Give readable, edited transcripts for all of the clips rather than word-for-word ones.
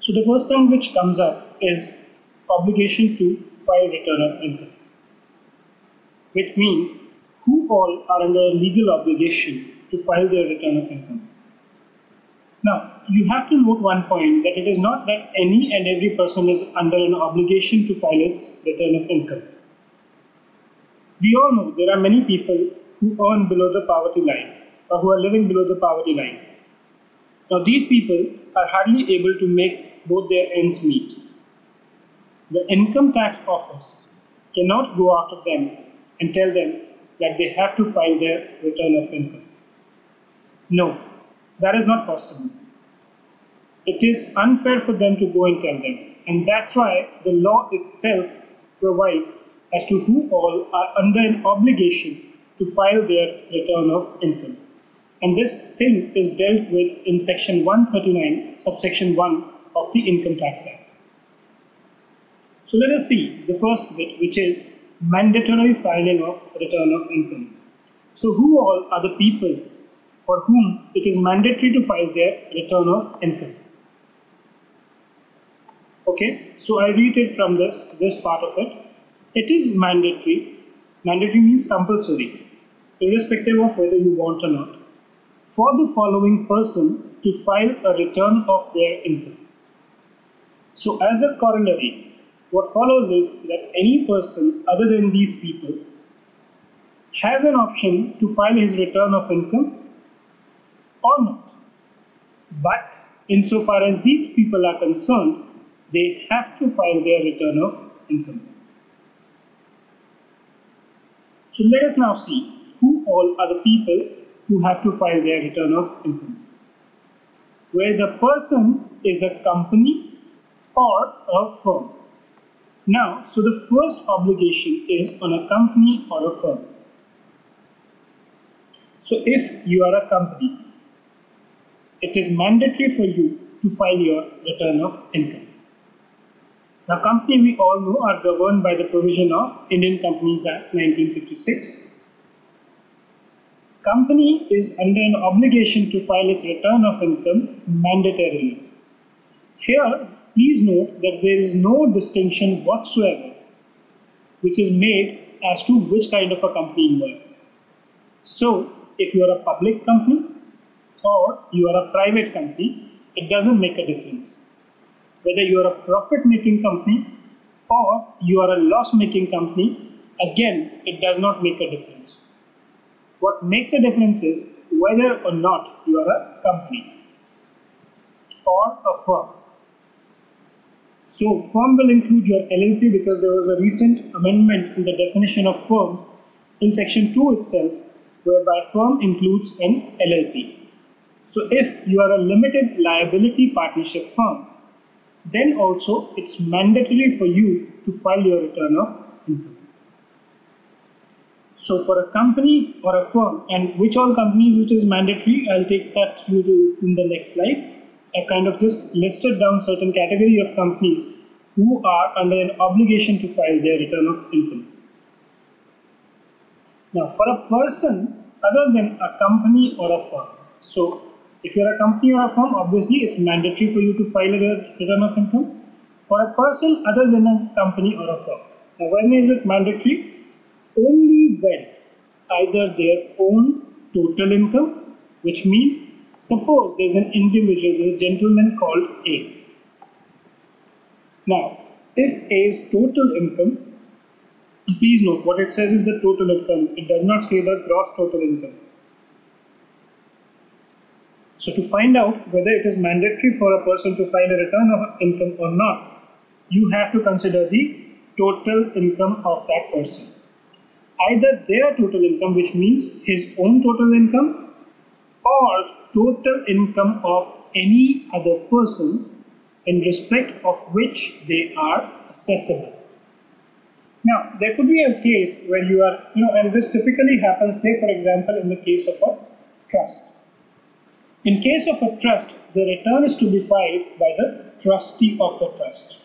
So the first thing which comes up is obligation to file return of income, which means who all are under a legal obligation to file their return of income. Now, you have to note one point, that it is not that any and every person is under an obligation to file its return of income. We all know there are many people who earn below the poverty line or who are living below the poverty line. Now, these people are hardly able to make both their ends meet. The income tax office cannot go after them and tell them that they have to file their return of income. No, that is not possible. It is unfair for them to go and tell them, and that's why the law itself provides as to who all are under an obligation to file their return of income. And this thing is dealt with in section 139, subsection 1 of the Income Tax Act. So let us see the first bit, which is mandatory filing of return of income. So who all are the people for whom it is mandatory to file their return of income? Okay, so I read it from this part of it. It is mandatory. Mandatory means compulsory, irrespective of whether you want or not, for the following person to file a return of their income. So as a corollary, what follows is that any person other than these people has an option to file his return of income or not. But insofar as these people are concerned, they have to file their return of income. So let us now see who all are the people who have to file their return of income, where the person is a company or a firm. Now, so the first obligation is on a company or a firm. So if you are a company, it is mandatory for you to file your return of income. Now, company we all know are governed by the provision of Indian Companies Act 1956. Company is under an obligation to file its return of income mandatorily. Here, please note that there is no distinction whatsoever which is made as to which kind of a company you are. So, if you are a public company or you are a private company, it doesn't make a difference. Whether you are a profit-making company or you are a loss-making company, again, it does not make a difference. What makes a difference is whether or not you are a company or a firm. So, firm will include your LLP because there was a recent amendment in the definition of firm in section 2 itself, whereby firm includes an LLP. So, if you are a limited liability partnership firm, then also it's mandatory for you to file your return of income. So for a company or a firm, and which all companies it is mandatory, I'll take that to you in the next slide. I kind of just listed down certain category of companies who are under an obligation to file their return of income. Now for a person other than a company or a firm, so if you are a company or a firm, obviously it's mandatory for you to file a return of income. For a person other than a company or a firm, now when is it mandatory? Only when either their own total income, which means suppose there's an individual, there's a gentleman called A. Now, if A's total income, please note what it says is the total income, it does not say the gross total income. So to find out whether it is mandatory for a person to file a return of income or not, you have to consider the total income of that person. Either their total income, which means his own total income, or total income of any other person in respect of which they are assessable. Now, there could be a case where you are, and this typically happens, say for example, in the case of a trust. In case of a trust, the return is to be filed by the trustee of the trust.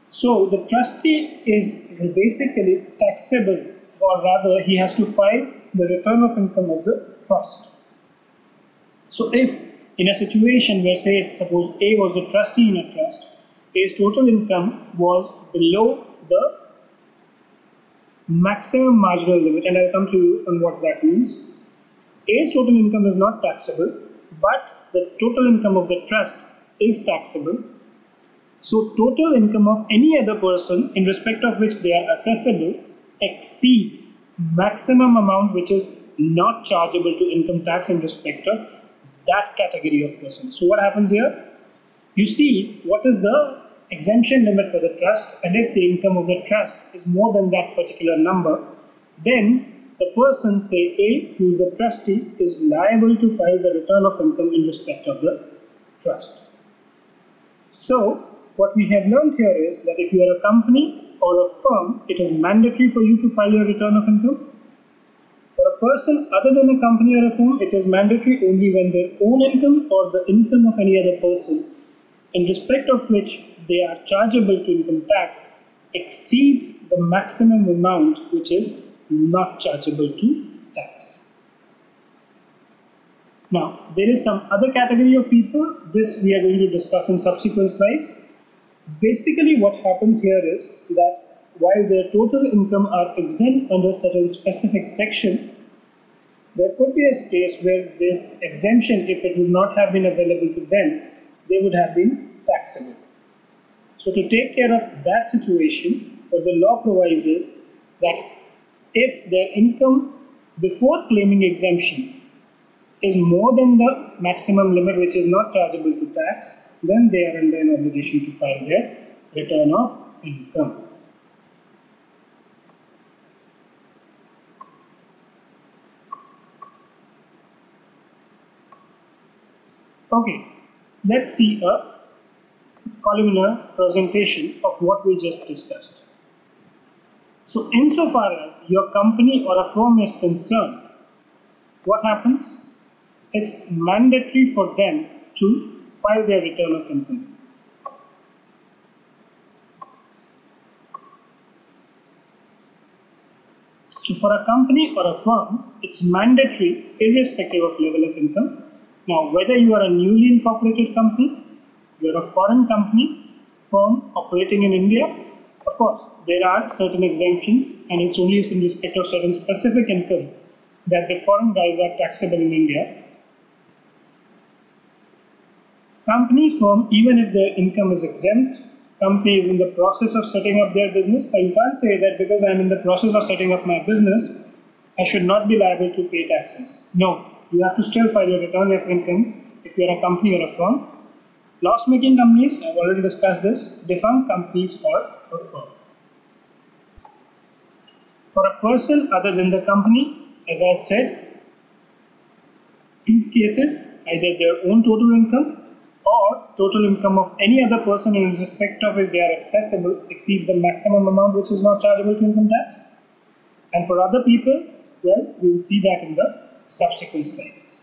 So the trustee is basically taxable, or rather he has to file the return of income of the trust. So if in a situation where, say, suppose A was a trustee in a trust, A's total income was below the maximum marginal limit, and I'll come to you on what that means. A's total income is not taxable, but the total income of the trust is taxable. So total income of any other person in respect of which they are assessable exceeds maximum amount which is not chargeable to income tax in respect of that category of person. So what happens here? You see what is the exemption limit for the trust, and if the income of the trust is more than that particular number, then the person, say A, who is the trustee, is liable to file the return of income in respect of the trust. So what we have learned here is that if you are a company or a firm, it is mandatory for you to file your return of income. For a person other than a company or a firm, it is mandatory only when their own income or the income of any other person in respect of which they are chargeable to income tax exceeds the maximum amount which is not chargeable to tax. Now, there is some other category of people. This we are going to discuss in subsequent slides. Basically, what happens here is that while their total income are exempt under certain specific section, there could be a case where this exemption, if it would not have been available to them, they would have been taxable. So to take care of that situation, what the law provides is that if their income before claiming exemption is more than the maximum limit which is not chargeable to tax, then they are under an obligation to file their return of income. Okay, let's see a columnar presentation of what we just discussed. So insofar as your company or a firm is concerned, what happens? It's mandatory for them to file their return of income. So for a company or a firm, it's mandatory irrespective of level of income. Now, whether you are a newly incorporated company, you're a foreign company, firm operating in India, of course, there are certain exemptions, and it's only in respect of certain specific income that the foreign guys are taxable in India. Company, firm, even if their income is exempt, company is in the process of setting up their business. Now, you can't say that because I'm in the process of setting up my business, I should not be liable to pay taxes. No, you have to still file your return of income if you're a company or a firm. Loss-making companies, I've already discussed this, defunct companies or a firm. For a person other than the company, as I said, two cases, either their own total income or total income of any other person in respect of which they are accessible exceeds the maximum amount which is not chargeable to income tax. And for other people, well, we'll see that in the subsequent slides.